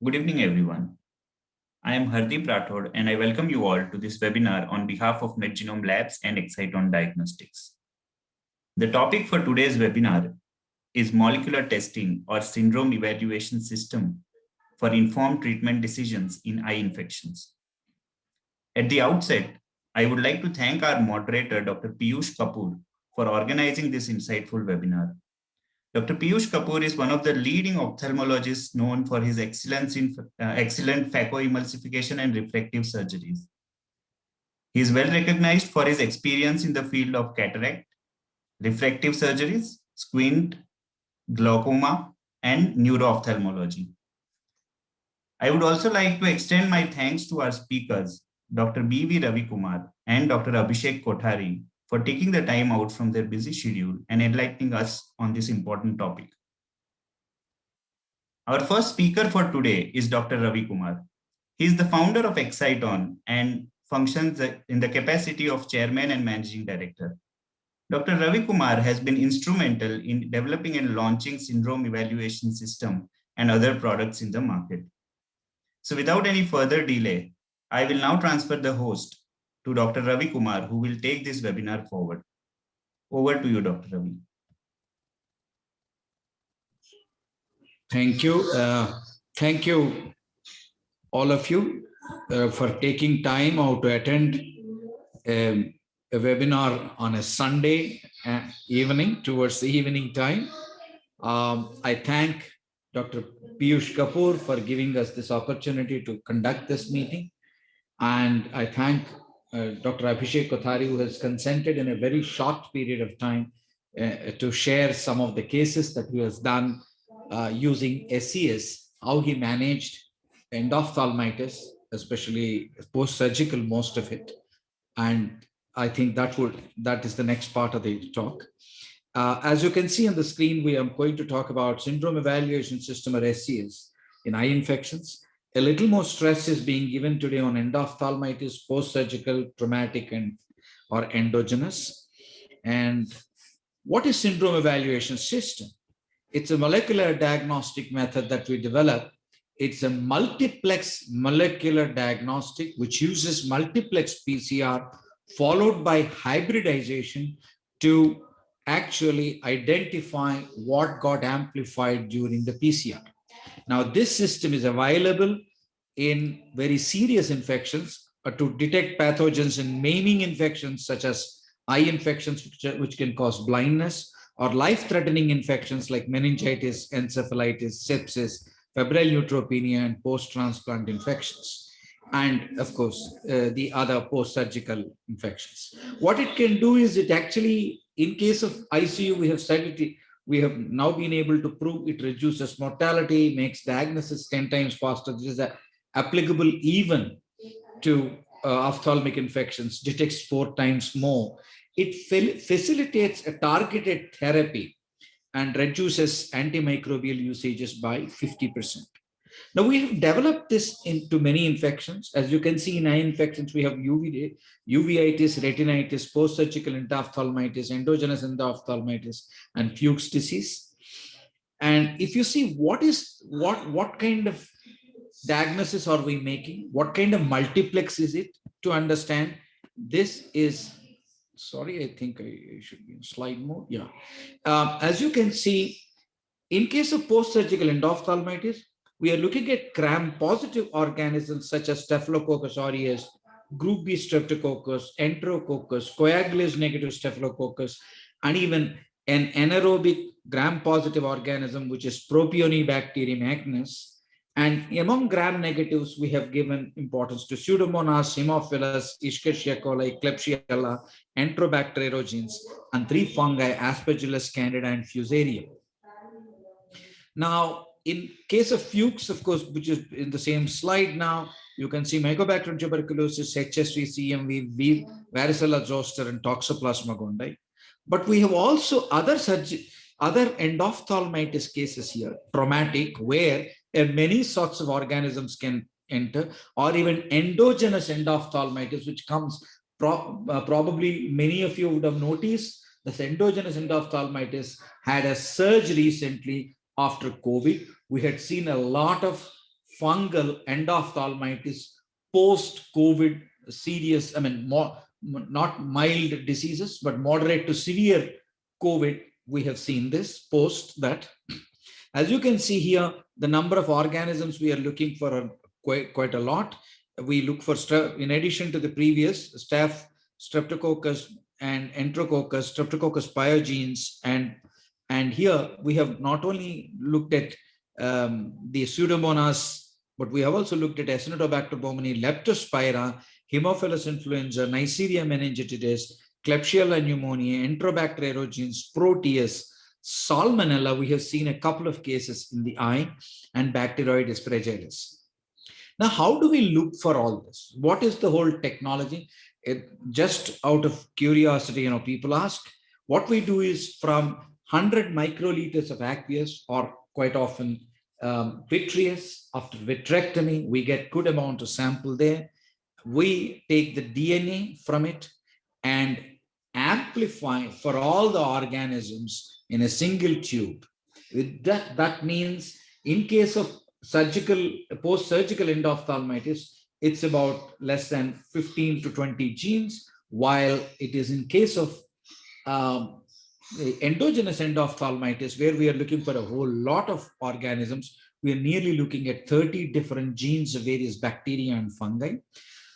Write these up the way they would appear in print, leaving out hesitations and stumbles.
Good evening, everyone. I am Hardeep Rathod, and I welcome you all to this webinar on behalf of MedGenome Labs and Exciton Diagnostics. The topic for today's webinar is molecular testing or syndrome evaluation system for informed treatment decisions in eye infections. At the outset, I would like to thank our moderator, Dr. Piyush Kapoor, for organizing this insightful webinar. Dr. Piyush Kapoor is one of the leading ophthalmologists known for his excellence in excellent phacoemulsification and refractive surgeries. He is well recognized for his experience in the field of cataract, refractive surgeries, squint, glaucoma, and neuro-ophthalmology. I would also like to extend my thanks to our speakers, Dr. B.V. Ravi Kumar and Dr. Abhishek Kothari, for taking the time out from their busy schedule and enlightening us on this important topic. Our first speaker for today is Dr. Ravi Kumar. He is the founder of Exciton and functions in the capacity of chairman and managing director. Dr. Ravi Kumar has been instrumental in developing and launching syndrome evaluation system and other products in the market. So without any further delay, I will now transfer the host to Dr. Ravi Kumar, who will take this webinar forward. Over to you, Dr. Ravi. Thank you. Thank you, all of you, for taking time out to attend a webinar on a Sunday evening, towards the evening time. I thank Dr. Piyush Kapoor for giving us this opportunity to conduct this meeting. And I thank Dr. Abhishek Kothari, who has consented in a very short period of time to share some of the cases that he has done using SES, how he managed endophthalmitis, especially post-surgical, most of it. And I think that is the next part of the talk. As you can see on the screen, we are going to talk about syndrome evaluation system, or SES, in eye infections. A little more stress is being given today on endophthalmitis, post-surgical, traumatic, or endogenous. And what is syndrome evaluation system? It's a molecular diagnostic method that we develop. It's a multiplex molecular diagnostic which uses multiplex PCR followed by hybridization to actually identify what got amplified during the PCR. Now, this system is available in very serious infections to detect pathogens in maiming infections such as eye infections, which can cause blindness, or life-threatening infections like meningitis, encephalitis, sepsis, febrile neutropenia, and post-transplant infections. And of course, the other post-surgical infections. What it can do is it actually, in case of ICU, we have now been able to prove it reduces mortality, makes diagnosis 10 times faster. This is applicable even to ophthalmic infections, detects 4 times more. It facilitates a targeted therapy and reduces antimicrobial usages by 50%. Now, we have developed this into many infections. As you can see, in eye infections, we have uveitis, retinitis, post-surgical endophthalmitis, endogenous endophthalmitis, and Fuchs disease. And if you see what kind of diagnosis are we making, what kind of multiplex is it, to understand this is, sorry, I think I should be in slide mode. Yeah. As you can see, in case of post-surgical endophthalmitis, we are looking at gram-positive organisms such as Staphylococcus aureus, Group B Streptococcus, Enterococcus, coagulase-negative Staphylococcus, and even an anaerobic gram-positive organism, which is Propionibacterium acnes. And among gram-negatives, we have given importance to Pseudomonas, Haemophilus, Escherichia coli, Klebsiella, Enterobacter aerogenes, and 3 fungi, Aspergillus candida and Fusarium. Now, in case of Fuchs, of course, which is in the same slide now, you can see Mycobacterium tuberculosis, HSV, CMV, Varicella zoster, and Toxoplasma gondii. But we have also other endophthalmitis cases here, traumatic, where many sorts of organisms can enter, or even endogenous endophthalmitis, which comes probably many of you would have noticed. This endogenous endophthalmitis had a surge recently after COVID. We had seen a lot of fungal endophthalmitis post-COVID serious, not mild diseases, but moderate to severe COVID. We have seen this post that. As you can see here, the number of organisms we are looking for are quite a lot. We look for, in addition to the previous staph, streptococcus and enterococcus, streptococcus pyogenes, and here we have not only looked at the Pseudomonas, but we have also looked at Acinetobacter baumannii, Leptospira, Haemophilus influenza, Neisseria meningitidis, Klebsiella pneumoniae, Enterobacter aerogenes, Proteus, Salmonella. We have seen a couple of cases in the eye, and Bacteroides fragilis. Now, how do we look for all this? What is the whole technology? Just out of curiosity, people ask. What we do is from 100 microliters of aqueous, or quite often vitreous, after vitrectomy, we get good amount of sample there. We take the DNA from it and amplify for all the organisms in a single tube. That means in case of post-surgical endophthalmitis, it's about less than 15 to 20 genes, while it is in case of endogenous endophthalmitis, where we are looking for a whole lot of organisms, we are nearly looking at 30 different genes of various bacteria and fungi.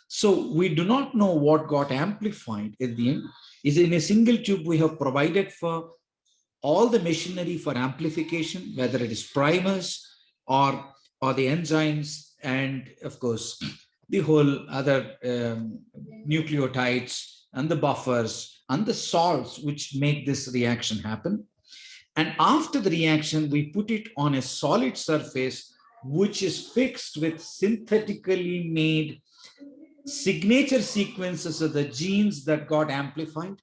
So we do not know what got amplified at the end. Is in a single tube we have provided for all the machinery for amplification, whether it is primers or the enzymes, and of course the whole other nucleotides and the buffers and the salts which make this reaction happen. And after the reaction, we put it on a solid surface which is fixed with synthetically made signature sequences of the genes that got amplified.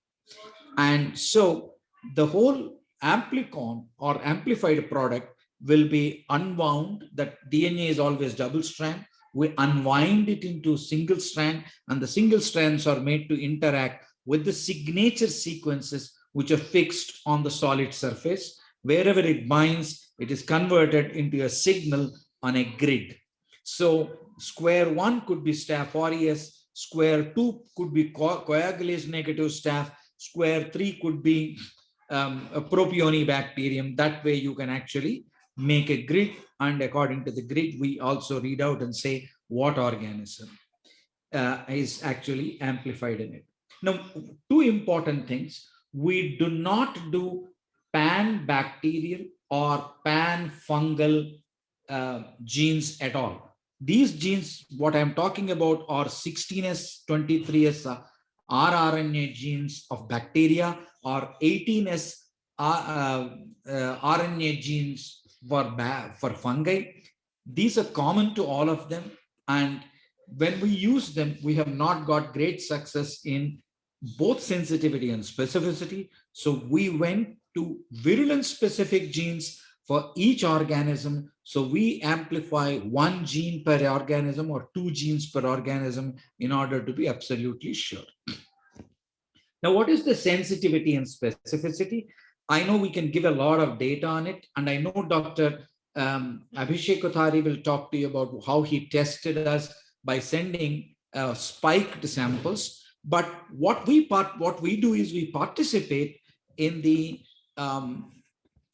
And so the whole amplicon or amplified product will be unwound. That DNA is always double strand. We unwind it into single strand, and the single strands are made to interact with the signature sequences which are fixed on the solid surface. Wherever it binds, it is converted into a signal on a grid. So square 1 could be Staph aureus, square 2 could be coagulase negative staph, square 3 could be a Propionibacterium. That way you can actually make a grid, and according to the grid, we also read out and say what organism is actually amplified in it. Now, two important things. We do not do pan-bacterial or pan-fungal genes at all. These genes, what I'm talking about, are 16S, 23S rRNA genes of bacteria, or 18S RNA genes for fungi. These are common to all of them, and when we use them, we have not got great success in both sensitivity and specificity. So we went to virulence specific genes for each organism. So we amplify 1 gene per organism or 2 genes per organism in order to be absolutely sure. Now, what is the sensitivity and specificity? I know we can give a lot of data on it, and I know Dr. Abhishek Kothari will talk to you about how he tested us by sending spiked samples. But what we do is we participate in the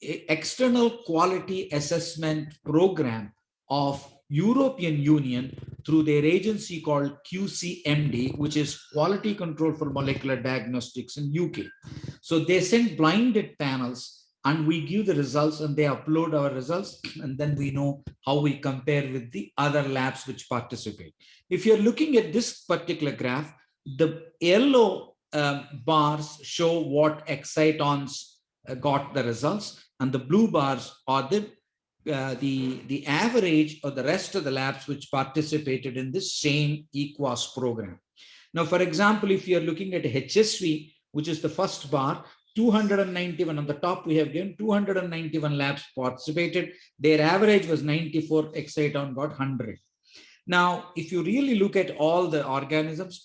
external quality assessment program of European Union through their agency called QCMD, which is Quality Control for Molecular Diagnostics in UK. So they send blinded panels, and we give the results, and they upload our results, and then we know how we compare with the other labs which participate. If you're looking at this particular graph, the yellow bars show what excitons got the results, and the blue bars are the average of the rest of the labs which participated in this same EQUAS program. Now, for example, if you're looking at HSV, which is the first bar, 291 on the top, we have given 291 labs participated. Their average was 94, exciton got 100. Now, if you really look at all the organisms,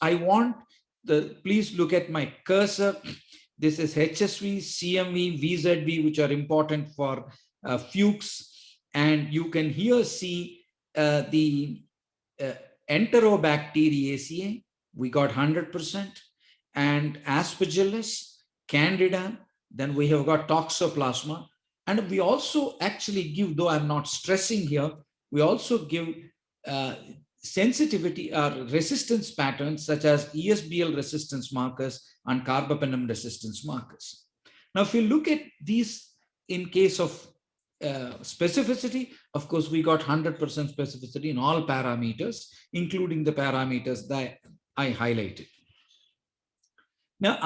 please look at my cursor. This is HSV, CMV, VZV, which are important for Fuchs. And you can here see the Enterobacteriaceae, we got 100%, and Aspergillus, Candida, then we have got Toxoplasma, and we also actually give, though I'm not stressing here, we also give sensitivity or resistance patterns such as ESBL resistance markers and carbapenem resistance markers. Now, if you look at these in case of specificity, of course, we got 100% specificity in all parameters, including the parameters that I highlighted. Now,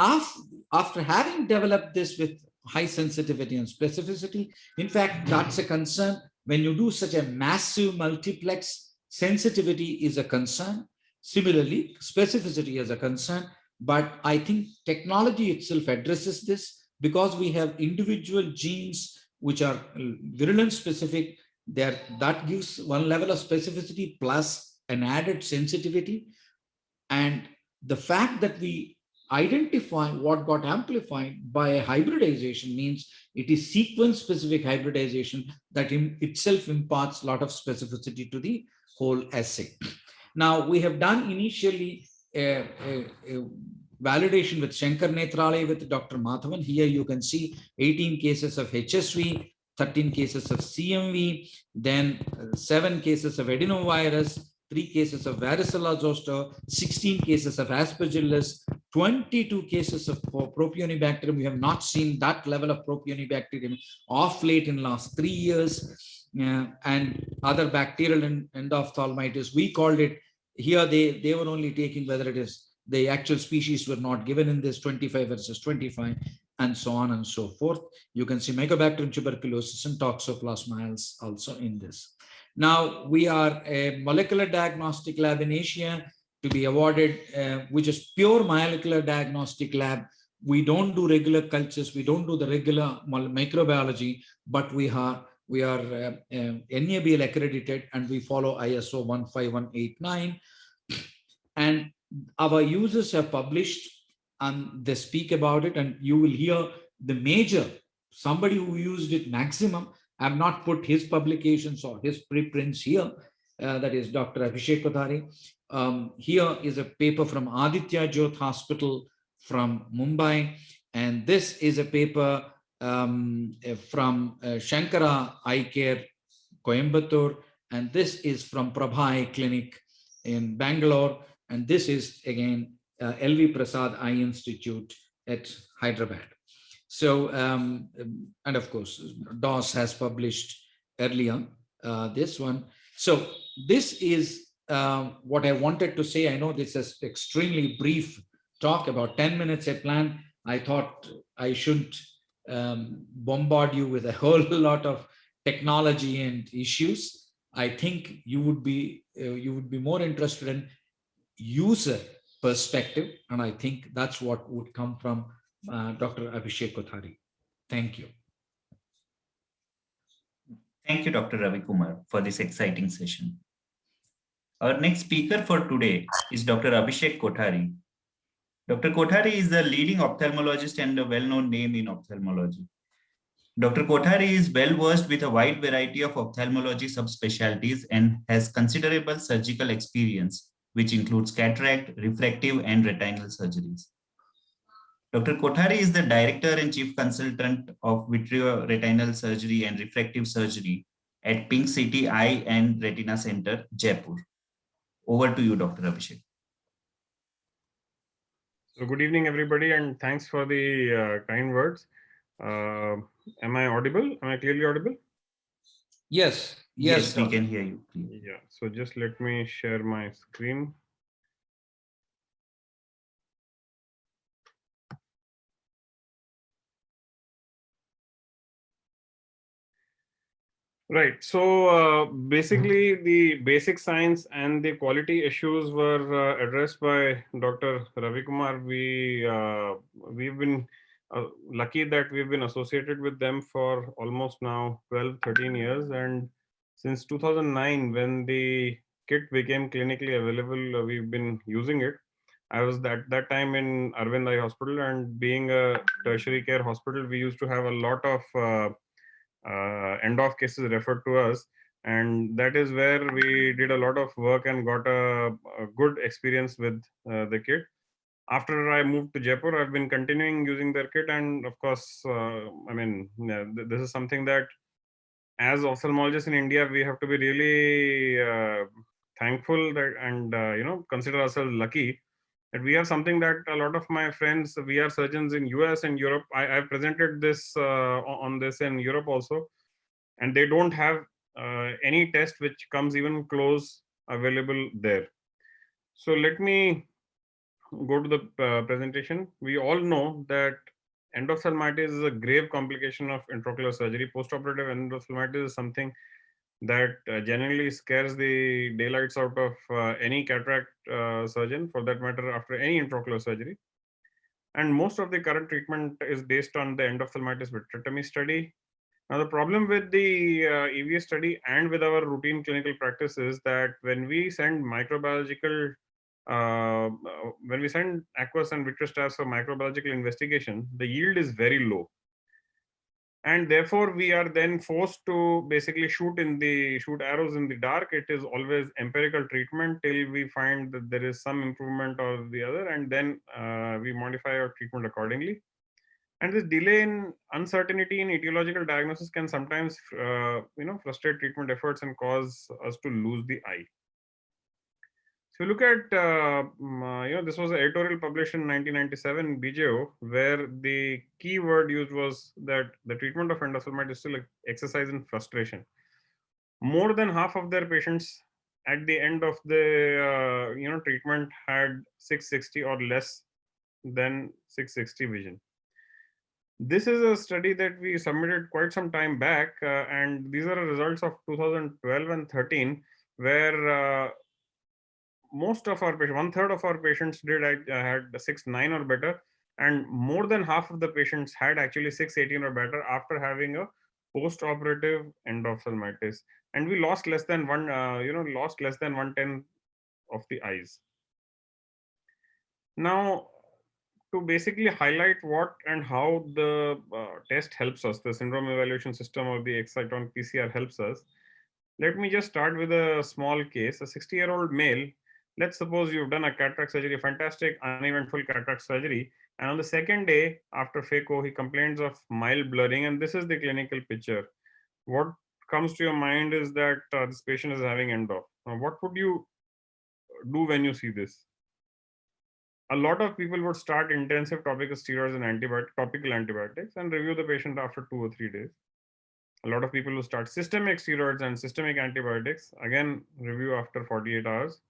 after having developed this with high sensitivity and specificity, in fact, that's a concern. When you do such a massive multiplex, sensitivity is a concern. Similarly, specificity is a concern. But I think technology itself addresses this because we have individual genes which are virulent specific. That gives one level of specificity plus an added sensitivity. And the fact that we identify what got amplified by a hybridization means it is sequence specific hybridization that in itself imparts a lot of specificity to the whole assay. Now, we have done initially a validation with Shankar Nethralaya with Dr. Madhavan. Here you can see 18 cases of HSV, 13 cases of CMV, then 7 cases of adenovirus, 3 cases of varicella zoster, 16 cases of Aspergillus, 22 cases of Propionibacterium. We have not seen that level of Propionibacterium off late in the last 3 years. And other bacterial endophthalmitis, we called it, here they were only taking whether it is the actual species were not given in this 25 versus 25 and so on and so forth. You can see Mycobacterium tuberculosis and Toxoplasma also in this. Now, we are a molecular diagnostic lab in Asia to be awarded, which is pure molecular diagnostic lab. We don't do regular cultures. We don't do the regular microbiology, but we are NABL accredited and we follow ISO 15189. And our users have published and they speak about it, and you will hear the major, somebody who used it maximum. I have not put his publications or his preprints here. That is Dr. Abhishek Kothari. Here is a paper from Aditya Jyoth Hospital from Mumbai. And this is a paper from Shankara Eye Care, Coimbatore. And this is from Prabha Eye Clinic in Bangalore. And this is again LV Prasad Eye Institute at Hyderabad. So, and of course, DOS has published earlier this one. So this is what I wanted to say. I know this is extremely brief talk, about 10 minutes I planned. I thought I shouldn't bombard you with a whole lot of technology and issues. I think you would be more interested in user perspective, and I think that's what would come from Dr. Abhishek Kothari. Thank you. Thank you, Dr. Ravi Kumar, for this exciting session. Our next speaker for today is Dr. Abhishek Kothari. Dr. Kothari is a leading ophthalmologist and a well-known name in ophthalmology. Dr. Kothari is well-versed with a wide variety of ophthalmology subspecialties and has considerable surgical experience, which includes cataract, refractive, and retinal surgeries. Dr. Kothari is the Director and Chief Consultant of Vitreoretinal Surgery and Refractive Surgery at Pink City Eye and Retina Center, Jaipur. Over to you, Dr. Abhishek. So good evening, everybody, and thanks for the kind words. Am I audible? Am I clearly audible? Yes. Yes, we can hear you. Yeah, so just let me share my screen. Right. So basically, the basic science and the quality issues were addressed by Dr. Ravi Kumar. We've been lucky that we've been associated with them for almost now 12, 13 years. And since 2009, when the kit became clinically available, we've been using it. I was at that time in Arvind Eye Hospital, and being a tertiary care hospital, we used to have a lot of end of cases referred to us. And that is where we did a lot of work and got a good experience with the kit. After I moved to Jaipur, I've been continuing using their kit, and of course, I mean, this is something that, as ophthalmologists in India, we have to be really thankful that, and consider ourselves lucky that we have something that a lot of my friends, we are surgeons in US and Europe. I've presented this on this in Europe also, and they don't have any test which comes even close available there. So let me go to the presentation. We all know that endophthalmitis is a grave complication of intraocular surgery. Postoperative endophthalmitis is something that generally scares the daylights out of any cataract surgeon, for that matter, after any intraocular surgery. And most of the current treatment is based on the endophthalmitis vitrectomy study. Now, the problem with the EVS study and with our routine clinical practice is that when we send microbiological, when we send aqueous and vitreous tabs for microbiological investigation, the yield is very low. And therefore, we are then forced to basically shoot arrows in the dark. It is always empirical treatment till we find that there is some improvement or the other, and then we modify our treatment accordingly. And this delay in uncertainty in etiological diagnosis can sometimes frustrate treatment efforts and cause us to lose the eye. So look at this was an editorial published in 1997 in BJO, where the key word used was that the treatment of endophthalmitis is still exercise in frustration. More than half of their patients at the end of the treatment had 660 or less than 660 vision. This is a study that we submitted quite some time back, and these are the results of 2012 and 13, where most of our patients, 1/3 of our patients had 6/9 or better, and more than half of the patients had actually 6/18 or better after having a post-operative endophthalmitis, and we lost less than 1/10 of the eyes. Now, to basically highlight what and how the test helps us, the syndrome evaluation system or the Exciton PCR helps us, let me just start with a small case. A 60-year-old male, let's suppose you've done a cataract surgery, fantastic, uneventful cataract surgery, and on the second day after phaco, he complains of mild blurring, and this is the clinical picture. What comes to your mind is that this patient is having endo. Now, what would you do when you see this? A lot of people would start intensive topical steroids and topical antibiotics and review the patient after 2 or 3 days. A lot of people will start systemic steroids and systemic antibiotics, again, review after 48 hours.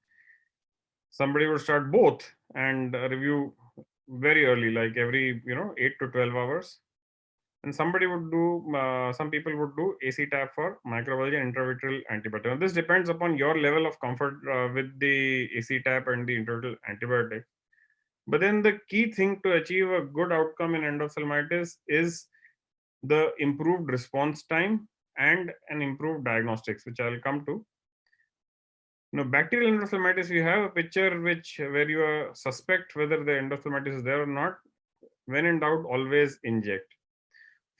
Somebody would start both and review very early, like every 8 to 12 hours. And somebody would do, some people would do AC tab for microbiology and intravitreal antibiotic. Now, this depends upon your level of comfort with the AC tab and the intravitreal antibiotic. But then the key thing to achieve a good outcome in endophthalmitis is the improved response time and an improved diagnostics, which I'll come to. Now, bacterial endophthalmitis, you have a picture where you suspect whether the endophthalmitis is there or not. When in doubt, always inject.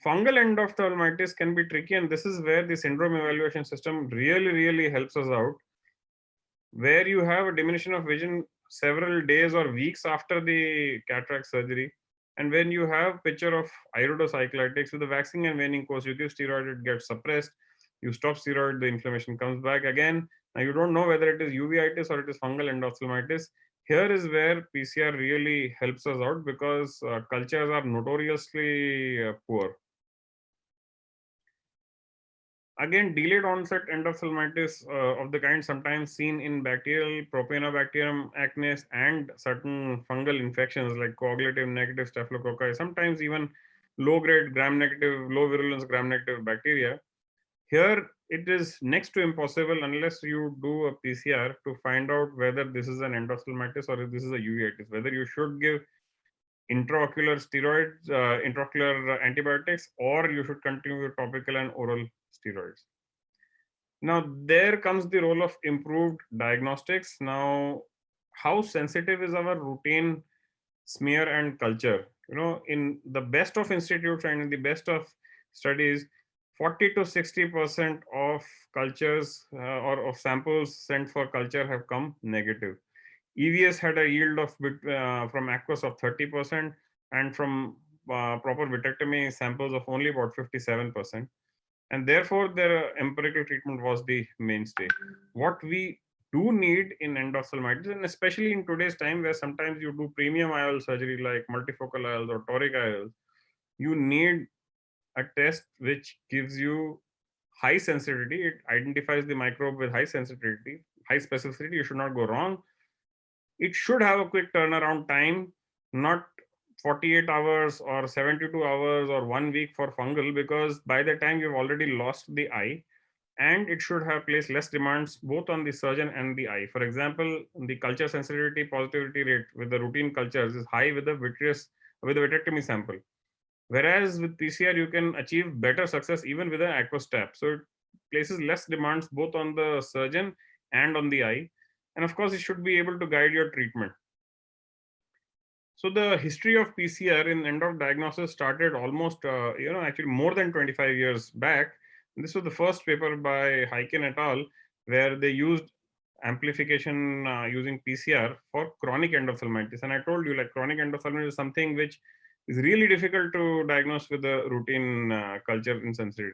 Fungal endophthalmitis can be tricky, and this is where the syndrome evaluation system really helps us out, where you have a diminution of vision several days or weeks after the cataract surgery. And when you have picture of iridocyclitis with the waxing and waning course, you give steroid, it gets suppressed. You stop steroid, the inflammation comes back again. Now you don't know whether it is uveitis or it is fungal endophthalmitis. Here is where PCR really helps us out, because cultures are notoriously poor. Again, delayed onset endophthalmitis of the kind sometimes seen in bacterial Propionibacterium acnes and certain fungal infections like coagulative negative staphylococci, sometimes even low-grade gram-negative, low-virulence gram-negative bacteria. Here, it is next to impossible unless you do a PCR to find out whether this is an endophthalmitis or if this is a uveitis, whether you should give intraocular steroids, intraocular antibiotics, or you should continue with topical and oral steroids. Now, there comes the role of improved diagnostics. Now, how sensitive is our routine smear and culture? In the best of institutes and in the best of studies, 40 to 60% of cultures or of samples sent for culture have come negative. EVS had a yield of from aqueous of 30% and from proper vitrectomy samples of only about 57%. And therefore, their empirical treatment was the mainstay. What we do need in endophthalmitis, and especially in today's time where sometimes you do premium IOL surgery like multifocal IOLs or toric IOLs, you need a test which gives you high sensitivity. It identifies the microbe with high sensitivity, high specificity. You should not go wrong. It should have a quick turnaround time, not 48 hours or 72 hours or 1 week for fungal, because by the time you've already lost the eye, and it should have placed less demands both on the surgeon and the eye. For example, the culture sensitivity positivity rate with the routine cultures is high with the vitrectomy sample. Whereas with PCR, you can achieve better success even with an aqueous tap. So it places less demands both on the surgeon and on the eye. And of course, it should be able to guide your treatment. So the history of PCR in end of diagnosis started almost, actually more than 25 years back. This was the first paper by Heiken et al., where they used amplification using PCR for chronic endophthalmitis. And I told you, like, chronic endophthalmitis is something which is really difficult to diagnose with a routine culture insensitivity.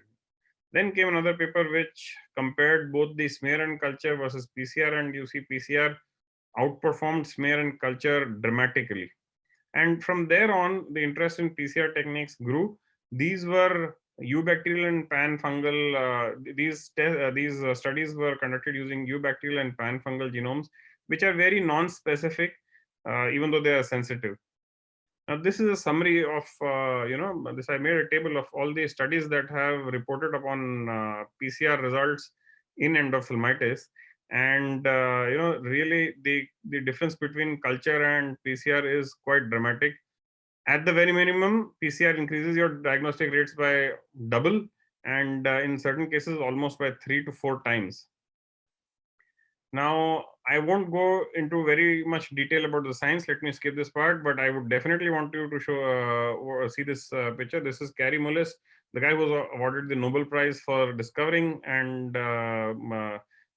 Then came another paper which compared both the smear and culture versus PCR, and you see PCR outperformed smear and culture dramatically. And from there on, the interest in PCR techniques grew. These were eubacterial and panfungal. These studies were conducted using eubacterial and panfungal genomes, which are very non-specific, even though they are sensitive. Now, this is a summary of, this. I made a table of all the studies that have reported upon PCR results in endophthalmitis. And, really the difference between culture and PCR is quite dramatic. At the very minimum, PCR increases your diagnostic rates by double, and in certain cases, almost by 3 to 4 times. Now, I won't go into very much detail about the science. Let me skip this part, but I would definitely want you to show, see this picture. This is Kary Mullis, the guy who was awarded the Nobel Prize for discovering and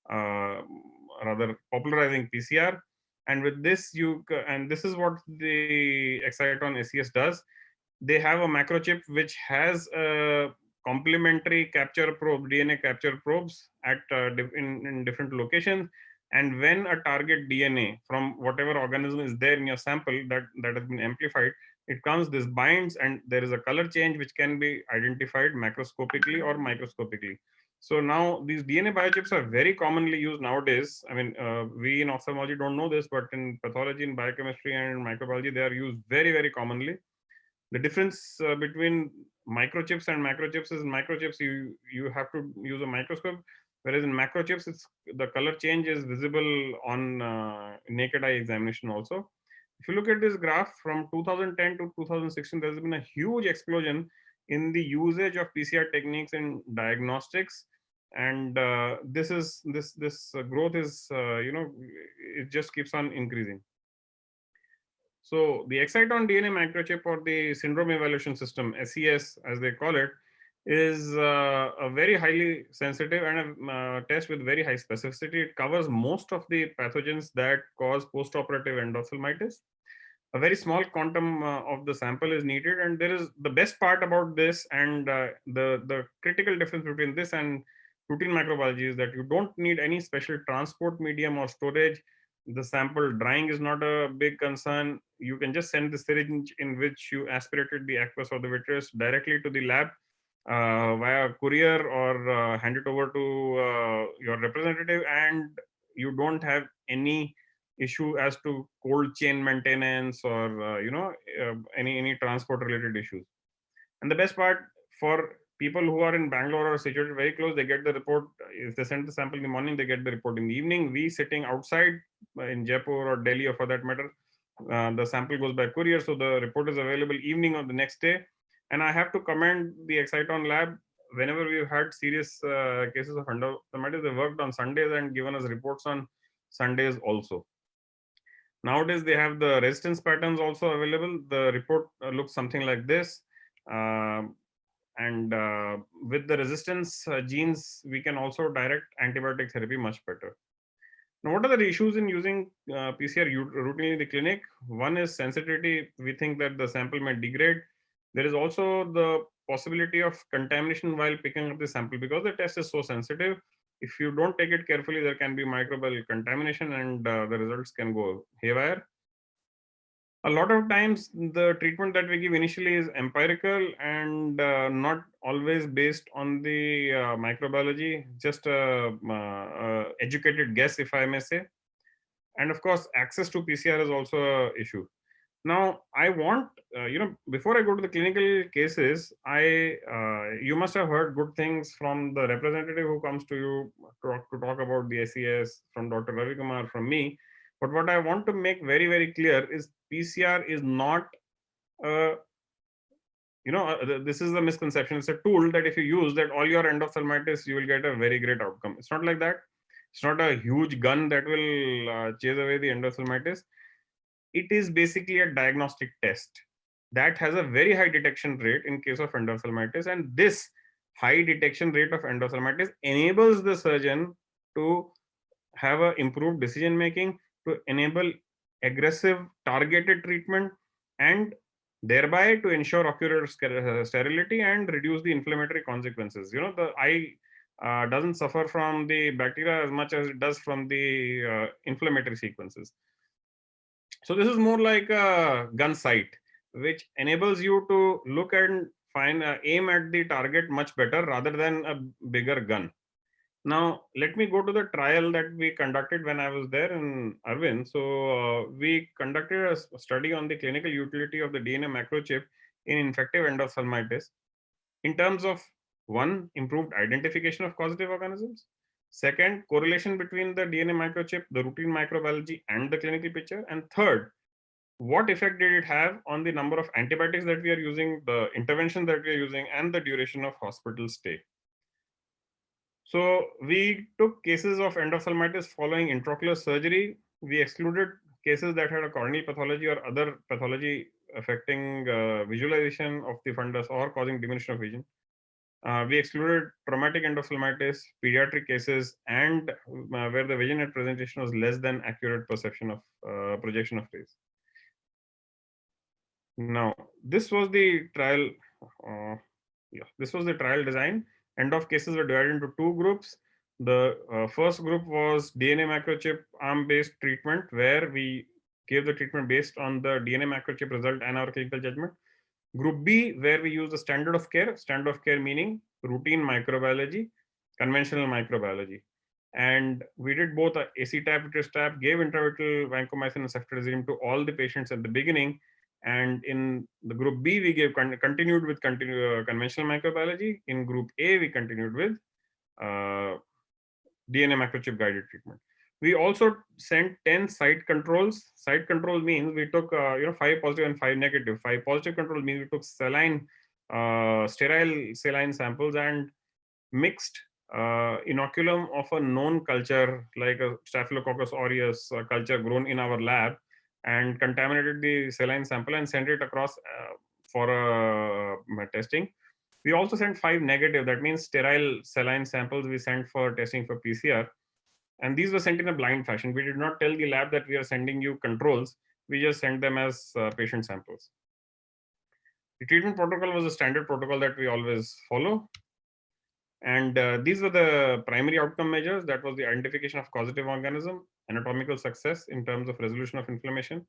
rather popularizing PCR. And with this, and this is what the Exciton SES does. They have a macrochip which has a complementary capture probe, DNA capture probes at in different locations. And when a target DNA from whatever organism is there in your sample that has been amplified, it comes, this binds, and there is a color change which can be identified macroscopically or microscopically. So now these DNA biochips are very commonly used nowadays. I mean, we in ophthalmology don't know this, but in pathology, in biochemistry, and microbiology, they are used very, very commonly. The difference between microchips and macrochips is, in microchips you have to use a microscope, whereas in macrochips it's the color change is visible on naked eye examination also. If you look at this graph from 2010 to 2016, there's been a huge explosion in the usage of PCR techniques in diagnostics, and this growth is it just keeps on increasing. So the Exciton DNA microchip, or the syndrome evaluation system, SES as they call it, is a very highly sensitive and a test with very high specificity. It covers most of the pathogens that cause postoperative endophthalmitis. A very small quantum of the sample is needed, and there is the best part about this, and the critical difference between this and routine microbiology is that you don't need any special transport medium or storage. The sample drying is not a big concern. You can just send the syringe in which you aspirated the aqueous or the vitreous directly to the lab via courier, or hand it over to your representative, and you don't have any issue as to cold chain maintenance or any transport related issues. And the best part, for people who are in Bangalore or situated very close, they get the report. If they send the sample in the morning, they get the report in the evening. We sitting outside in Jaipur or Delhi, or for that matter, the sample goes by courier, so the report is available evening of the next day. And I have to commend the Exciton lab. Whenever we've had serious cases of endophthalmitis, they worked on Sundays and given us reports on Sundays also. Nowadays, they have the resistance patterns also available. The report looks something like this. And with the resistance genes, we can also direct antibiotic therapy much better. Now, what are the issues in using PCR routinely in the clinic? One is sensitivity. We think that the sample may degrade. There is also the possibility of contamination while picking up the sample because the test is so sensitive. If you don't take it carefully, there can be microbial contamination and the results can go haywire. A lot of times the treatment that we give initially is empirical and not always based on the microbiology, just a educated guess, if I may say. And of course, access to PCR is also an issue. Now, I want, before I go to the clinical cases, you must have heard good things from the representative who comes to you to talk about the SES, from Dr. Ravi Kumar, from me. But what I want to make very, very clear is PCR is not, this is the misconception. It's a tool that if you use that all your endophthalmitis, you will get a very great outcome. It's not like that. It's not a huge gun that will chase away the endophthalmitis. It is basically a diagnostic test that has a very high detection rate in case of endophthalmitis. And this high detection rate of endophthalmitis enables the surgeon to have an improved decision making, to enable aggressive targeted treatment, and thereby to ensure ocular sterility and reduce the inflammatory consequences. The eye doesn't suffer from the bacteria as much as it does from the inflammatory sequences. So this is more like a gun sight, which enables you to look and aim at the target much better rather than a bigger gun. Now, let me go to the trial that we conducted when I was there in Arvind. So we conducted a study on the clinical utility of the DNA microchip in infective endophthalmitis in terms of, one, improved identification of causative organisms. Second, correlation between the DNA microchip, the routine microbiology, and the clinical picture. And third, what effect did it have on the number of antibiotics that we are using, the intervention that we are using, and the duration of hospital stay. So we took cases of endophthalmitis following intraocular surgery. We excluded cases that had a corneal pathology or other pathology affecting visualization of the fundus or causing diminution of vision. We excluded traumatic endophthalmitis, pediatric cases, and where the vision at presentation was less than accurate perception of projection of rays. Now, this was the trial. This was the trial design. End of cases were divided into two groups. The first group was DNA microchip arm-based treatment, where we gave the treatment based on the DNA microchip result and our clinical judgment. Group B, where we use the standard of care meaning routine microbiology, conventional microbiology. And we did both a AC-TAP, VITRIS-TAP, gave intravitreal vancomycin and ceftazidime to all the patients at the beginning. And in the group B, we continued with conventional microbiology. In group A, we continued with DNA microchip guided treatment. We also sent 10 site controls. Site control means we took 5 positive and 5 negative. 5 positive control means we took sterile saline samples and mixed inoculum of a known culture like a Staphylococcus aureus culture grown in our lab, and contaminated the saline sample and sent it across for testing. We also sent 5 negative, that means sterile saline samples we sent for testing for PCR. And these were sent in a blind fashion. We did not tell the lab that we are sending you controls. We just sent them as patient samples. The treatment protocol was a standard protocol that we always follow. And these were the primary outcome measures. That was the identification of causative organism, anatomical success in terms of resolution of inflammation,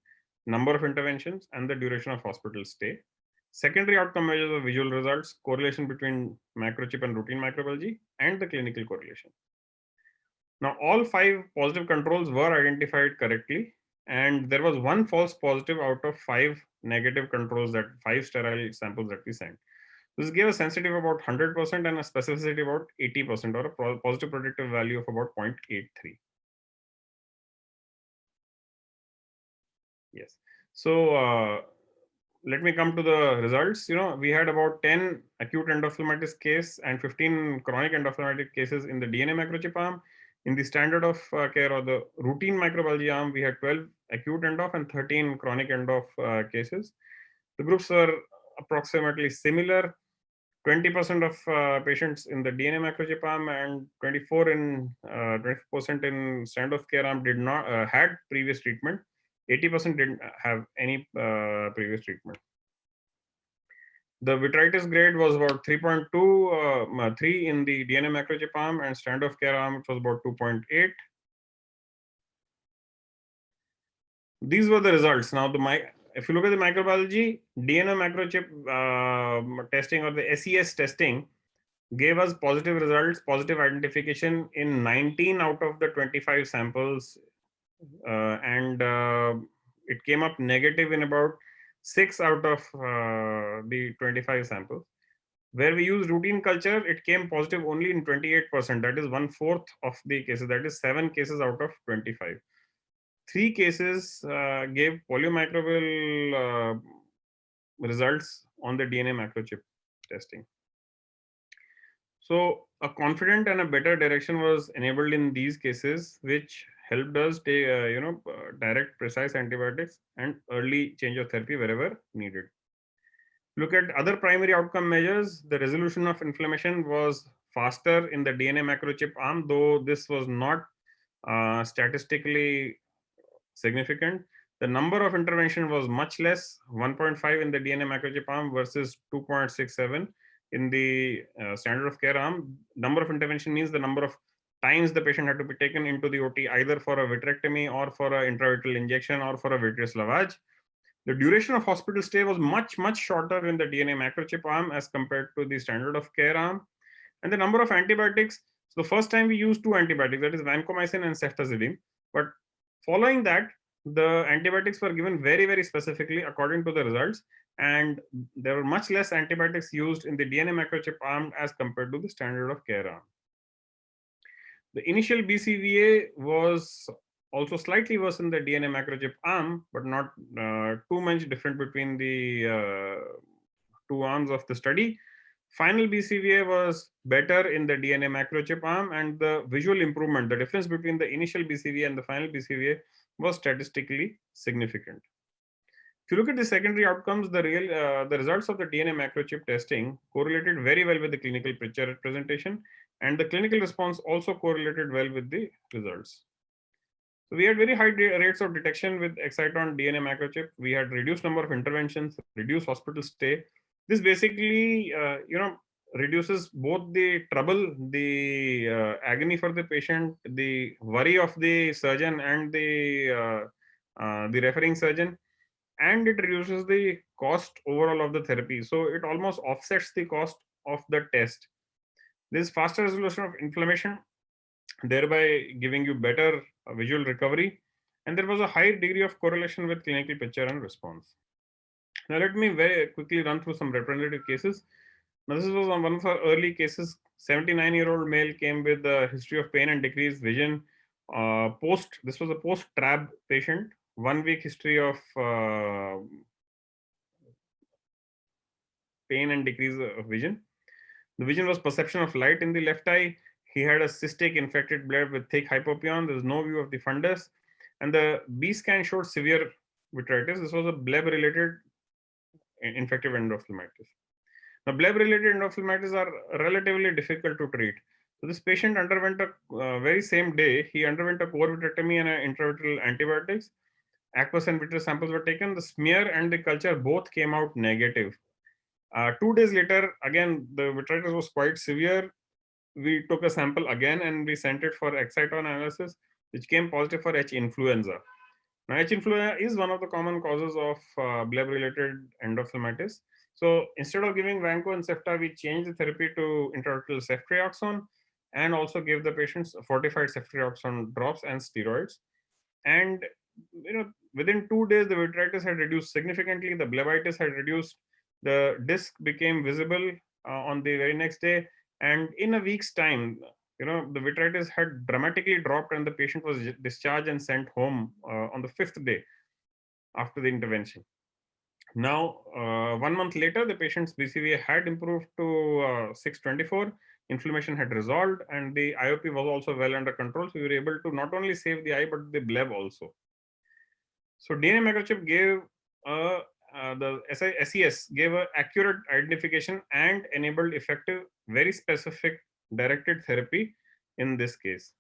number of interventions, and the duration of hospital stay. Secondary outcome measures of visual results, correlation between microchip and routine microbiology, and the clinical correlation. Now, all 5 positive controls were identified correctly, and there was 1 false positive out of 5 negative controls, that 5 sterile samples that we sent. This gave a sensitivity about 100% and a specificity about 80%, or a positive predictive value of about 0.83. Yes. So let me come to the results. We had about 10 acute endophthalmitis case and 15 chronic endophthalmitis cases in the DNA microchip arm. In the standard of care or the routine microbiology arm, we had 12 acute endof and 13 chronic endof cases. The groups were approximately similar. 20% of patients in the DNA microchip arm and 24% in standard of care arm did not had previous treatment. 80% didn't have any previous treatment. The vitritis grade was about 3.3 in the DNA microchip arm, and standard of care arm it was about 2.8. These were the results. Now, if you look at the microbiology, DNA microchip testing or the SES testing gave us positive results, positive identification in 19 out of the 25 samples, and it came up negative in about 6 out of the 25 samples. Where we used routine culture, it came positive only in 28%, that is 1/4 of the cases, that is 7 cases out of 25. 3 cases gave polymicrobial results on the DNA microchip testing. So a confident and a better direction was enabled in these cases, which helped us take, direct precise antibiotics and early change of therapy wherever needed. Look at other primary outcome measures. The resolution of inflammation was faster in the DNA microchip arm, though this was not statistically significant. The number of intervention was much less, 1.5 in the DNA microchip arm versus 2.67 in the standard of care arm. Number of intervention means the number of times the patient had to be taken into the OT, either for a vitrectomy or for an intravitreal injection or for a vitreous lavage. The duration of hospital stay was much, much shorter in the DNA microchip arm as compared to the standard of care arm. And the number of antibiotics, so the first time we used 2 antibiotics, that is vancomycin and ceftazidime. But following that, the antibiotics were given very, very specifically according to the results. And there were much less antibiotics used in the DNA microchip arm as compared to the standard of care arm. The initial BCVA was also slightly worse in the DNA microchip arm, but not too much different between the 2 arms of the study. Final BCVA was better in the DNA microchip arm, and the visual improvement, the difference between the initial BCVA and the final BCVA was statistically significant. If you look at the secondary outcomes, the results of the DNA microchip testing correlated very well with the clinical picture representation, and the clinical response also correlated well with the results. So we had very high rates of detection with Exciton DNA microchip. We had reduced number of interventions, reduced hospital stay. This basically, reduces both the trouble, the agony for the patient, the worry of the surgeon and the referring surgeon, and it reduces the cost overall of the therapy. So it almost offsets the cost of the test. This faster resolution of inflammation, thereby giving you better visual recovery, and there was a high degree of correlation with clinical picture and response. Now let me very quickly run through some representative cases. Now this was one of our early cases. 79-year-old male came with a history of pain and decreased vision. This was a post-TRAB patient, 1 week history of pain and decrease of vision. The vision was perception of light in the left eye. He had a cystic infected bleb with thick hypopyon. There was no view of the fundus. And the B scan showed severe vitritis. This was a bleb-related infective endophthalmitis. Now, bleb-related endophthalmitis are relatively difficult to treat. So this patient underwent a very same day, he underwent a core vitrectomy and intravitreal antibiotics. Aqueous and vitreous samples were taken. The smear and the culture both came out negative. 2 days later, again, the vitritis was quite severe. We took a sample again and we sent it for Exciton analysis, which came positive for H. influenza. Now, H. influenza is one of the common causes of bleb-related endophthalmitis. So instead of giving Vanco and Cefta, we changed the therapy to intravitreal ceftriaxone and also gave the patients fortified ceftriaxone drops and steroids. And within 2 days, the vitritis had reduced significantly. The blebitis had reduced. The disc became visible on the very next day. And in a week's time, the vitritis had dramatically dropped and the patient was discharged and sent home on the 5th day after the intervention. Now, 1 month later, the patient's BCVA had improved to 624. Inflammation had resolved and the IOP was also well under control. So we were able to not only save the eye, but the bleb also. So DNA microchip gave a the SES gave an accurate identification and enabled effective, very specific directed therapy in this case.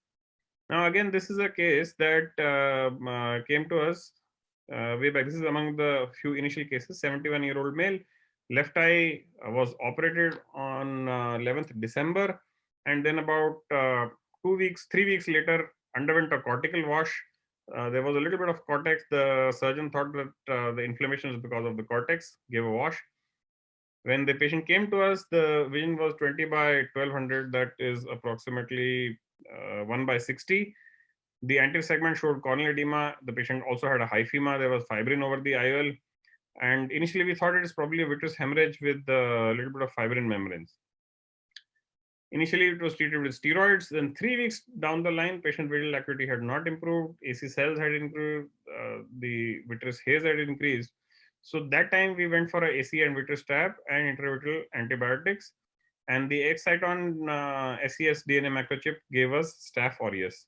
Now, again, this is a case that came to us way back. This is among the few initial cases. 71-year-old male, left eye was operated on 11th December, and then about 3 weeks later underwent a cortical wash. There was a little bit of cortex. The surgeon thought that the inflammation is because of the cortex, gave a wash. When the patient came to us, the vision was 20 by 1200, that is approximately 1 by 60. The anterior segment showed corneal edema. The patient also had a hyphema. There was fibrin over the IOL. And initially we thought it is probably a vitreous hemorrhage with a little bit of fibrin membranes. Initially it was treated with steroids. Then 3 weeks down the line, patient visual acuity had not improved. AC cells had improved. The vitreous haze had increased. So that time we went for a AC and vitreous trap and intravitreal antibiotics. And the Exciton SES DNA microchip gave us Staph aureus.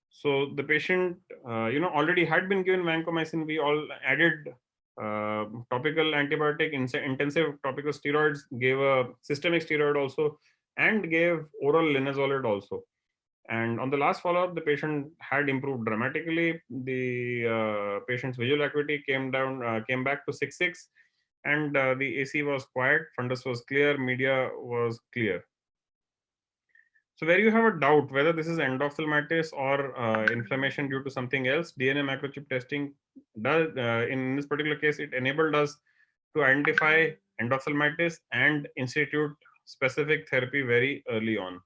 So the patient, already had been given vancomycin. We all added topical antibiotic, intensive topical steroids, gave a systemic steroid also, and gave oral linezolid also. And on the last follow-up, the patient had improved dramatically. The patient's visual acuity came back to 6.6, and the AC was quiet, fundus was clear, media was clear. So where you have a doubt whether this is endophthalmitis or inflammation due to something else, DNA microchip testing does, in this particular case, it enabled us to identify endophthalmitis and institute specific therapy very early on.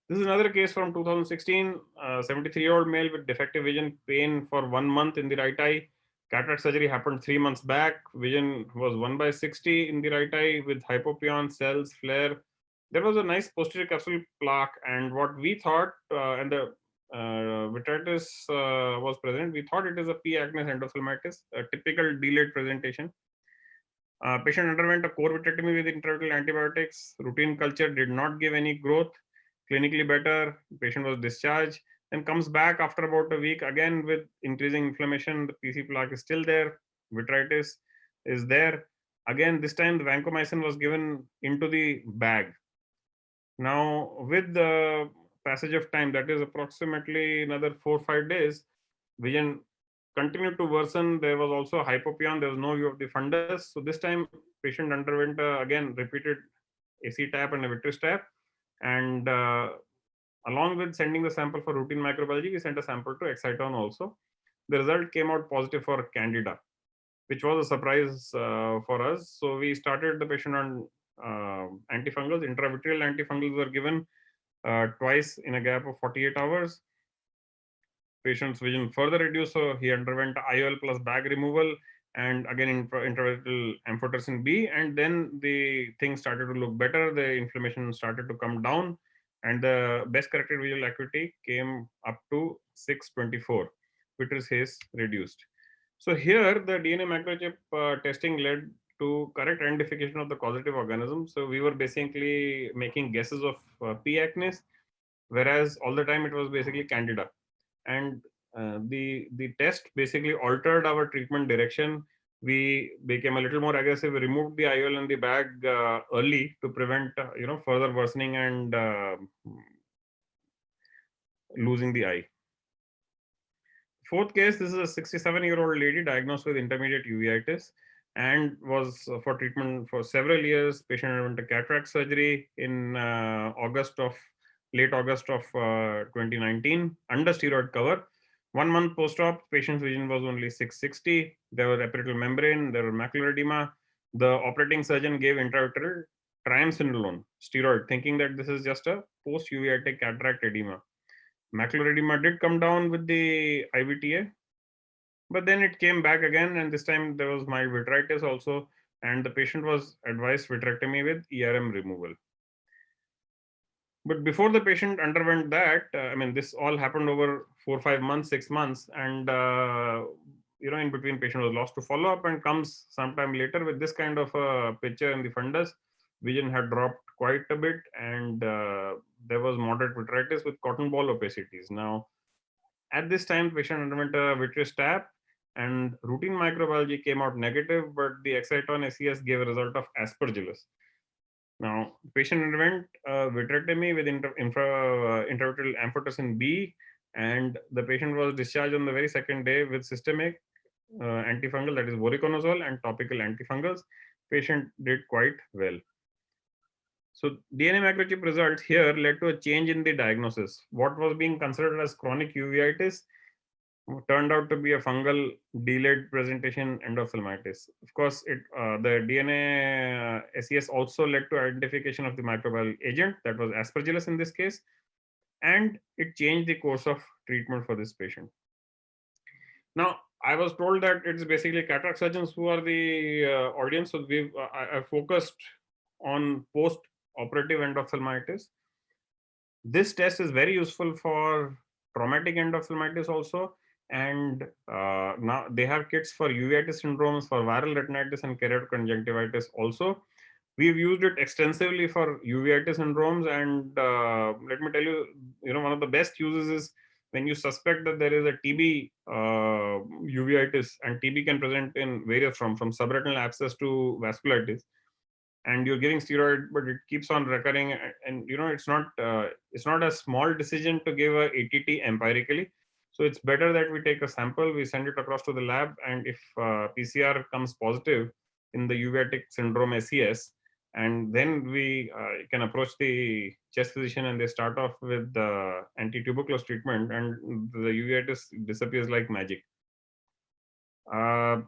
This is another case from 2016, 73-year-old male with defective vision, pain for 1 month in the right eye. Cataract surgery happened 3 months back. Vision was 1 by 60 in the right eye with hypopyon, cells, flare. There was a nice posterior capsule plaque, and what we thought, and the vitritis was present, we thought it is a P. acnes endophthalmitis, a typical delayed presentation. Patient underwent a core vitrectomy with intravitreal antibiotics. Routine culture did not give any growth. Clinically better. Patient was discharged. Then comes back after about a week again with increasing inflammation. The PC plaque is still there. Vitritis is there. Again, this time the vancomycin was given into the bag. Now, with the passage of time, that is approximately another 4 or 5 days, vision continued to worsen. There was also hypopyon. There was no view of the fundus. So this time, patient underwent again repeated AC tap and a vitreous tap. And along with sending the sample for routine microbiology, we sent a sample to Exciton also. The result came out positive for Candida, which was a surprise for us. So we started the patient on antifungals. Intravitreal antifungals were given twice in a gap of 48 hours. Patient's vision further reduced, so he underwent IOL plus bag removal and again intravitreal amphotericin B, and then the things started to look better. The inflammation started to come down, and the best corrected visual acuity came up to 624, vitreous haze reduced. So here the DNA microchip testing led to correct identification of the causative organism. So we were basically making guesses of P. acnes, whereas all the time it was basically Candida. And the test basically altered our treatment direction. We became a little more aggressive. We removed the IOL and the bag early to prevent further worsening and losing the eye. Fourth case, this is a 67-year-old lady diagnosed with intermediate uveitis and was for treatment for several years. Patient underwent a cataract surgery in late August of 2019 under steroid cover. 1 month post-op, patient's vision was only 660. There was epiretinal membrane, there was macular edema. The operating surgeon gave intravitreal triamcinolone steroid, thinking that this is just a post-uveitic cataract edema. Macular edema did come down with the IVTA, but then it came back again, and this time there was mild vitritis also, and the patient was advised vitrectomy with ERM removal. But before the patient underwent that, this all happened over 4 or 5 months, 6 months, and in between, patient was lost to follow-up and comes sometime later with this kind of a picture in the fundus. Vision had dropped quite a bit, and there was moderate vitritis with cotton ball opacities. Now, at this time, patient underwent a vitreous tap, and routine microbiology came out negative, but the Exciton SES gave a result of Aspergillus. Now, patient underwent vitrectomy with intravitreal amphotericin B, and the patient was discharged on the very second day with systemic antifungal, that is voriconazole, and topical antifungals. Patient did quite well. So DNA microchip results here led to a change in the diagnosis. What was being considered as chronic uveitis turned out to be a fungal delayed presentation endophthalmitis. Of course, the DNA SES also led to identification of the microbial agent, that was Aspergillus in this case, and it changed the course of treatment for this patient. Now, I was told that it's basically cataract surgeons who are the audience, so I focused on post-operative endophthalmitis. This test is very useful for traumatic endophthalmitis also, and now they have kits for uveitis syndromes, for viral retinitis and keratoconjunctivitis also. We've used it extensively for uveitis syndromes, and let me tell you, one of the best uses is when you suspect that there is a TB uveitis, and TB can present in various from subretinal abscess to vasculitis, and you're giving steroid, but it keeps on recurring, and it's not a small decision to give a ATT empirically. So it's better that we take a sample, we send it across to the lab, and if PCR comes positive in the uveitic syndrome SES, and then we can approach the chest physician and they start off with the anti-tuberculous treatment, and the uveitis disappears like magic. Dr.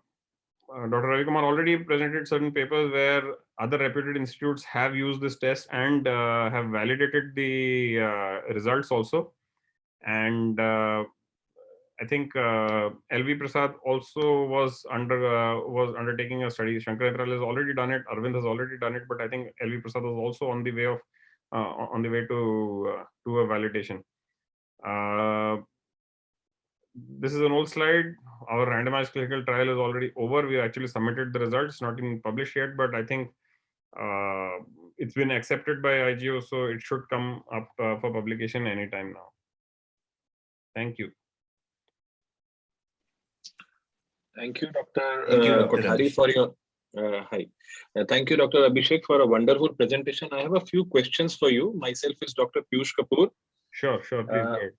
Ravi Kumar already presented certain papers where other reputed institutes have used this test and have validated the results also. And I think LV Prasad also was undertaking a study. Shankar Agrawal has already done it. Arvind has already done it, but I think LV Prasad was also on the way to a validation. This is an old slide. Our randomized clinical trial is already over. We actually submitted the results, not even published yet, but I think it's been accepted by IGO, so it should come up for publication anytime now. Thank you. Thank you, Dr. Kothari, for your hi. Thank you, Dr. Abhishek, for a wonderful presentation. I have a few questions for you. Myself is Dr. Piyush Kapoor. Sure, please go ahead.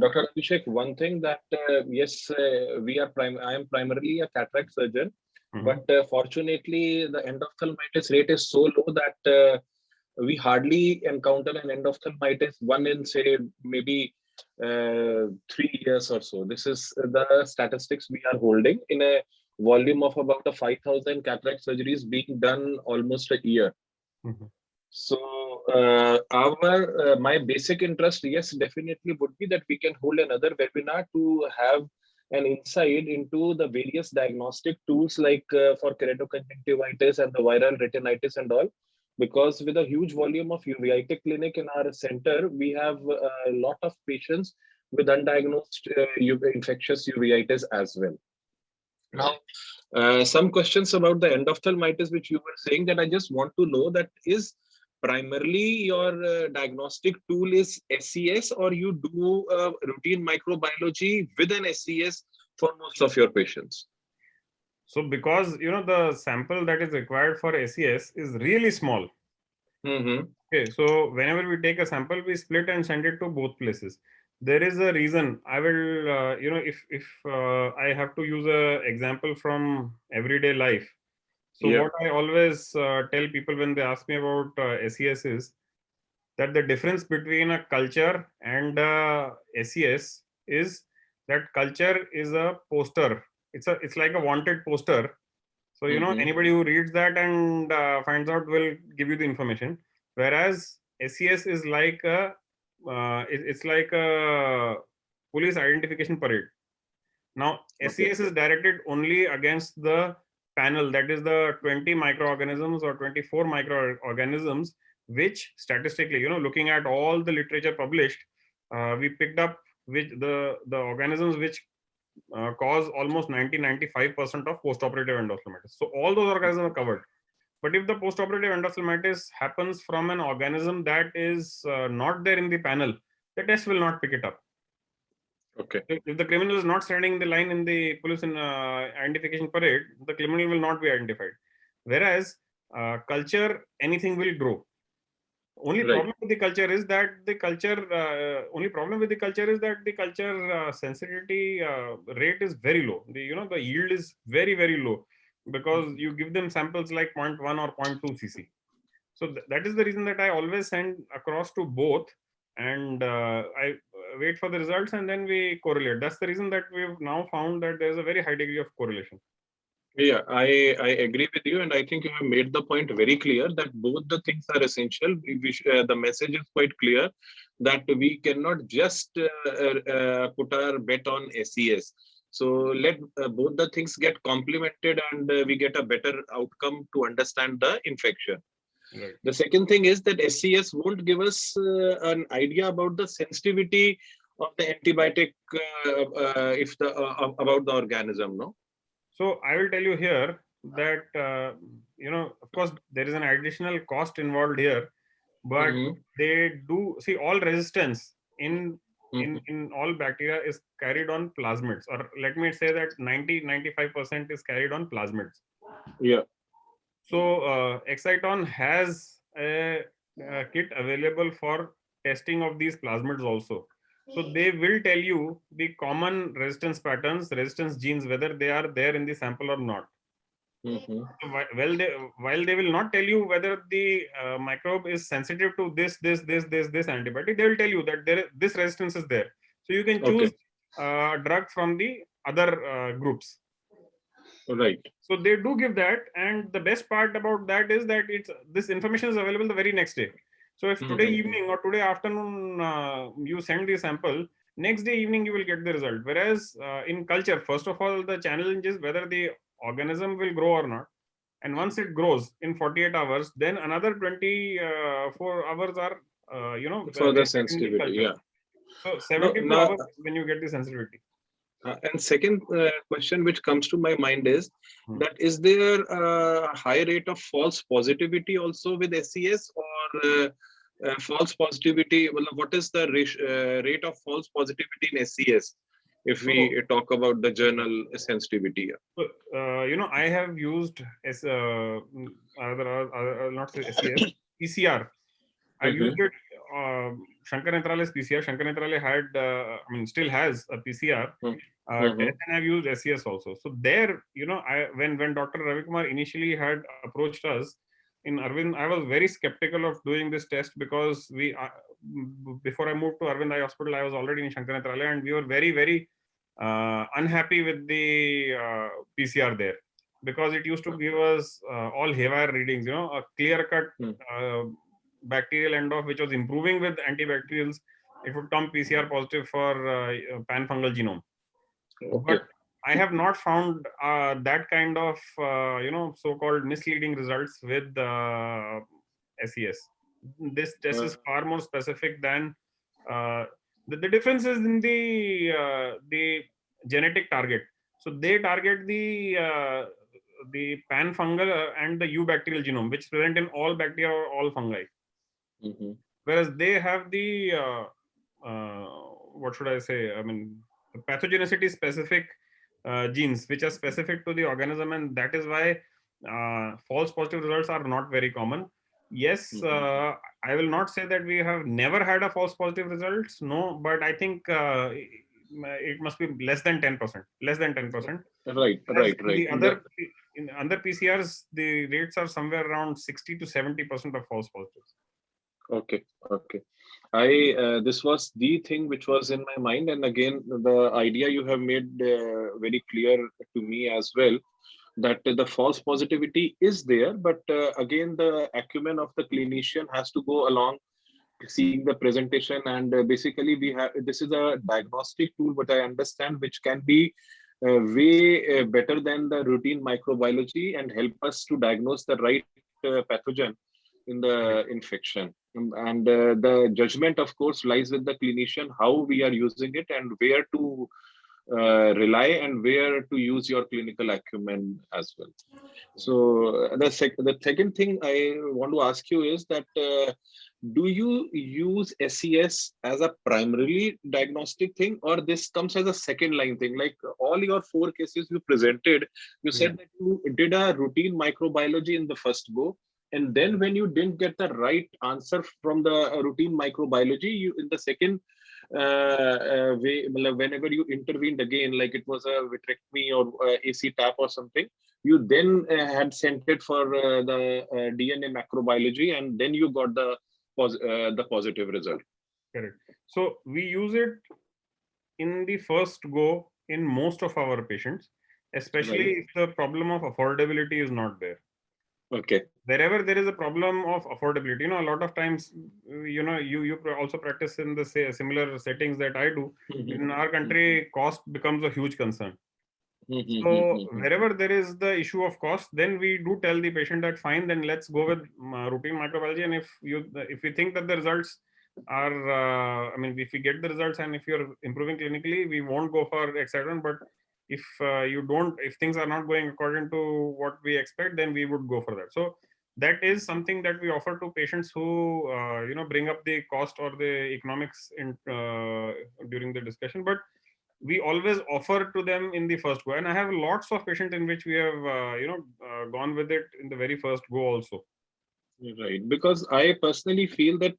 Dr. Abhishek, one thing that yes, I am primarily a cataract surgeon, but fortunately the endophthalmitis rate is so low that we hardly encounter an endophthalmitis one in, say, maybe 3 years or so. This is the statistics we are holding in a volume of about 5,000 cataract surgeries being done almost a year. So my basic interest, yes, definitely would be that we can hold another webinar to have an insight into the various diagnostic tools like for keratoconjunctivitis and the viral retinitis and all, because with a huge volume of uveitic clinic in our center, we have a lot of patients with undiagnosed infectious uveitis as well. Now, some questions about the endophthalmitis, which you were saying, that I just want to know that is primarily your diagnostic tool is SES, or you do routine microbiology with an SES for most of your patients? So because the sample that is required for SES is really small. Okay, so whenever we take a sample, we split and send it to both places. There is a reason. I will, if I have to use an example from everyday life. So what I always tell people when they ask me about SES is that the difference between a culture and SES is that culture is a poster. It's like a wanted poster. So anybody who reads that and finds out will give you the information. Whereas SES is like it's like a police identification parade. Now SES is directed only against the panel, that is the 20 microorganisms or 24 microorganisms, which statistically, looking at all the literature published, we picked up which the organisms which cause almost 90-95% of postoperative endophthalmitis. So all those organisms are covered. But if the postoperative endophthalmitis happens from an organism that is not there in the panel, the test will not pick it up. Okay. If the criminal is not standing in the line in the police identification parade, the criminal will not be identified. Whereas culture, anything will grow. Only Right. problem with the culture is that the culture sensitivity rate is very low. The yield is very, very low, because you give them samples like 0.1 or 0.2 cc. So that is the reason that I always send across to both, and I wait for the results, and then we correlate. That's the reason that we've now found that there's a very high degree of correlation. Yeah, I agree with you, and I think you have made the point very clear that both the things are essential. The message is quite clear that we cannot just put our bet on SES. So let both the things get complemented, and we get a better outcome to understand the infection. Right. The second thing is that SES won't give us an idea about the sensitivity of the antibiotic about the organism, no? So I will tell you here that of course, there is an additional cost involved here, but they do see all resistance in all bacteria is carried on plasmids, or let me say that 90-95% is carried on plasmids. Yeah. So Exciton has a kit available for testing of these plasmids also. So they will tell you the common resistance patterns, resistance genes, whether they are there in the sample or not. So while they will not tell you whether the microbe is sensitive to this antibiotic, they will tell you that this resistance is there. So you can choose a drug from the other groups. Right. So they do give that, and the best part about that is that this information is available the very next day. So if today evening or today afternoon you send the sample, next day evening you will get the result. Whereas in culture, first of all, the challenge is whether the organism will grow or not. And once it grows in 48 hours, then another 24 hours are for the sensitivity. Yeah. So 72 hours when you get the sensitivity. And second question which comes to my mind is that is there a high rate of false positivity also with SES, or false positivity? Well, what is the rate of false positivity in SES if we talk about the journal sensitivity? So, I have used not SES, PCR. I used it. Shankar Nethralai's PCR. Shankar Nethralai had, still has a PCR test, and I've used SES also. So there, when Dr. Ravi Kumar initially had approached us in Arvind, I was very skeptical of doing this test, because before I moved to Arvind Eye Hospital, I was already in Shankar Nethralai, and we were very, very unhappy with the PCR there, because it used to give us all haywire readings, a clear-cut bacterial end-off which was improving with antibacterials. It would come PCR positive for pan-fungal genome. But I have not found that kind of so-called misleading results with SES. This test is far more specific than the difference is in the genetic target. So they target the pan-fungal and the eubacterial genome, which is present in all bacteria or all fungi. Whereas they have the what should I say? Pathogenicity specific genes which are specific to the organism, and that is why false positive results are not very common. Yes, I will not say that we have never had a false positive results, no, but I think it must be less than 10%. Right. In other PCRs, the rates are somewhere around 60 to 70% of false positives. Okay. This was the thing which was in my mind, and again the idea you have made very clear to me as well, that the false positivity is there, but again the acumen of the clinician has to go along seeing the presentation, and basically this is a diagnostic tool, what I understand, which can be way better than the routine microbiology and help us to diagnose the right pathogen in the infection. And the judgment, of course, lies with the clinician, how we are using it and where to rely and where to use your clinical acumen as well. So the second thing I want to ask you is that do you use SES as a primarily diagnostic thing, or this comes as a second line thing? Like all your 4 cases you presented, you said that you did a routine microbiology in the first go, and then when you didn't get the right answer from the routine microbiology, you in the second way, whenever you intervened again, like it was a vitrectomy or AC tap or something, you then had sent it for the DNA macrobiology, and then you got the positive result. Correct. So we use it in the first go in most of our patients, especially if the problem of affordability is not there. Okay. Wherever there is a problem of affordability, a lot of times, you also practice in the similar settings that I do. In our country, cost becomes a huge concern. So wherever there is the issue of cost, then we do tell the patient that fine, then let's go with routine microbiology. And if we think that the results are, if we get the results and if you're improving clinically, we won't go for Excitron. But if if things are not going according to what we expect, then we would go for that. So that is something that we offer to patients who bring up the cost or the economics during the discussion. But we always offer to them in the first go, and I have lots of patients in which we have gone with it in the very first go also. Right, because I personally feel that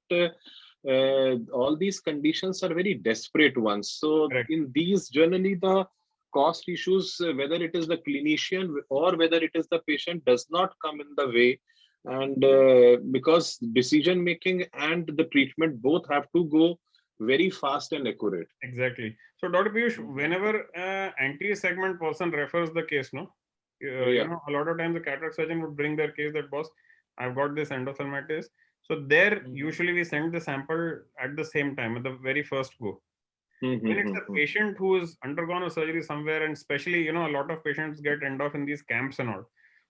all these conditions are very desperate ones. So Correct. In these, generally the cost issues, whether it is the clinician or whether it is the patient, does not come in the way. And because decision making and the treatment both have to go very fast and accurate. Exactly. So Dr. Piyush, whenever anterior segment person refers the case, a lot of times the cataract surgeon would bring their case that, boss, I've got this endophthalmitis. So there, usually we send the sample at the same time, at the very first go. When it's a patient who has undergone a surgery somewhere, and especially, a lot of patients get end off in these camps and all.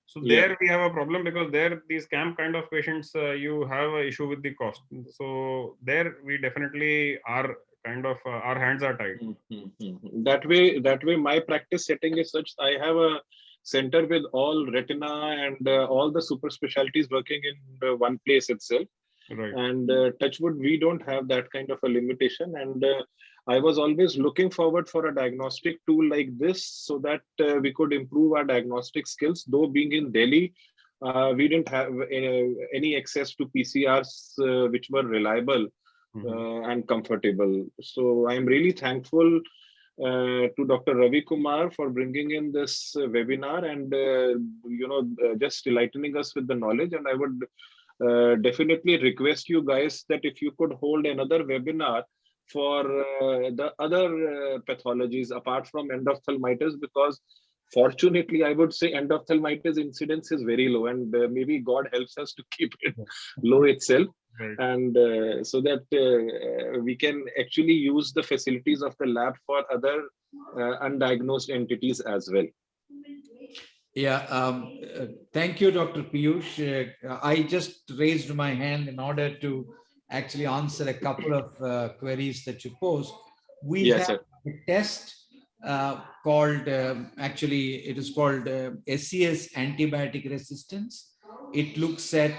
So there we have a problem, because there, these camp kind of patients, you have an issue with the cost. So there we definitely are kind of, our hands are tied. That way, my practice setting is such. I have a center with all retina and all the super specialties working in one place itself. Right. And touchwood, we don't have that kind of a limitation. And I was always looking forward for a diagnostic tool like this, so that we could improve our diagnostic skills. Though being in Delhi, we didn't have any access to PCRs which were reliable and comfortable. So I'm really thankful to Dr. Ravi Kumar for bringing in this webinar and just enlightening us with the knowledge. And I would definitely request you guys that if you could hold another webinar for the other pathologies apart from endophthalmitis, because fortunately, I would say endophthalmitis incidence is very low, and maybe God helps us to keep it low itself. Right. And so that we can actually use the facilities of the lab for other undiagnosed entities as well. Yeah, thank you, Dr. Piyush. I just raised my hand in order to actually answer a couple of queries that you posed. We have a test called, actually it is called SES antibiotic resistance. It looks at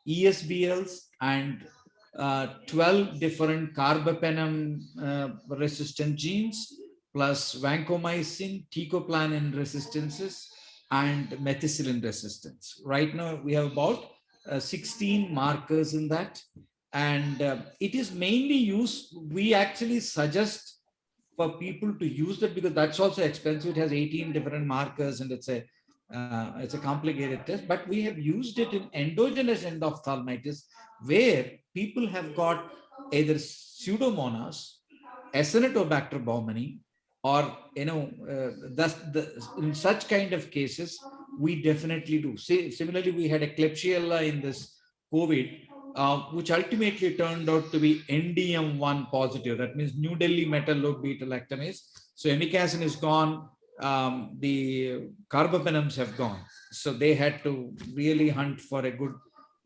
ESBLs and 12 different carbapenem resistant genes, plus vancomycin, teicoplanin resistances, and methicillin resistance. Right now, we have about 16 markers in that. And it is mainly used, we actually suggest for people to use that because that's also expensive. It has 18 different markers and it's a complicated test, but we have used it in endogenous endophthalmitis where people have got either Pseudomonas, Acinetobacter baumannii, or in such kind of cases, we definitely do. Similarly, we had a Klebsiella in this COVID, which ultimately turned out to be NDM1 positive. That means New Delhi metal lobe beta lactamase. So amikacin is gone. The carbapenems have gone. So they had to really hunt for a good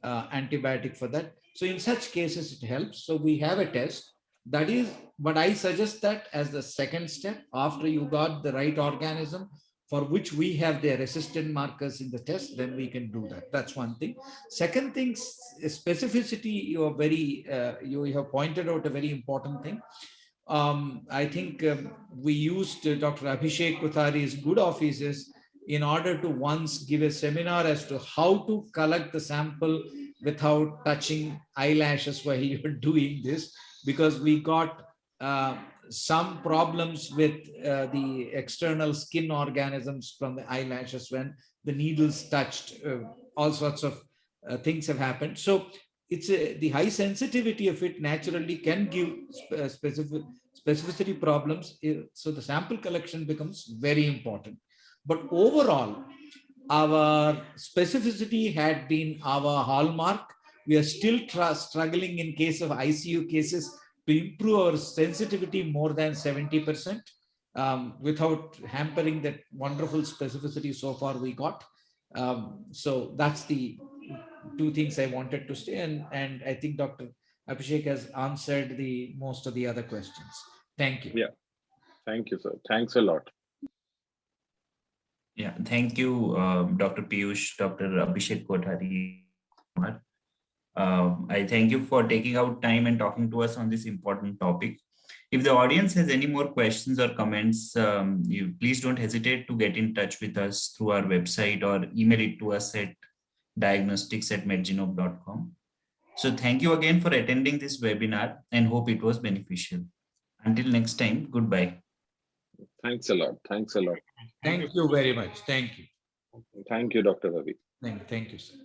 antibiotic for that. So in such cases, it helps. So we have a test. That is, but I suggest that as the second step after you got the right organism for which we have the resistant markers in the test, then we can do that. That's one thing. Second thing, specificity. You are very, you have pointed out a very important thing. I think we used Dr. Abhishek Kothari's good offices in order to once give a seminar as to how to collect the sample without touching eyelashes while you're doing this, because we got some problems with the external skin organisms from the eyelashes when the needles touched. All sorts of things have happened. So it's the high sensitivity of it naturally can give specificity problems. So the sample collection becomes very important. But overall, our specificity had been our hallmark. We are still struggling in case of ICU cases to improve our sensitivity more than 70% without hampering that wonderful specificity so far we got. So that's the two things I wanted to say. And I think Dr. Abhishek has answered the most of the other questions. Thank you. Yeah. Thank you, sir. Thanks a lot. Yeah, thank you, Dr. Piyush, Dr. Abhishek Kothari. I thank you for taking out time and talking to us on this important topic. If the audience has any more questions or comments, you please don't hesitate to get in touch with us through our website or email it to us at diagnostics@medgenome.com. So thank you again for attending this webinar and hope it was beneficial. Until next time, goodbye. Thanks a lot. Thanks a lot. Thank you very much. Thank you. Thank you, Dr. Ravi. Thank you, sir.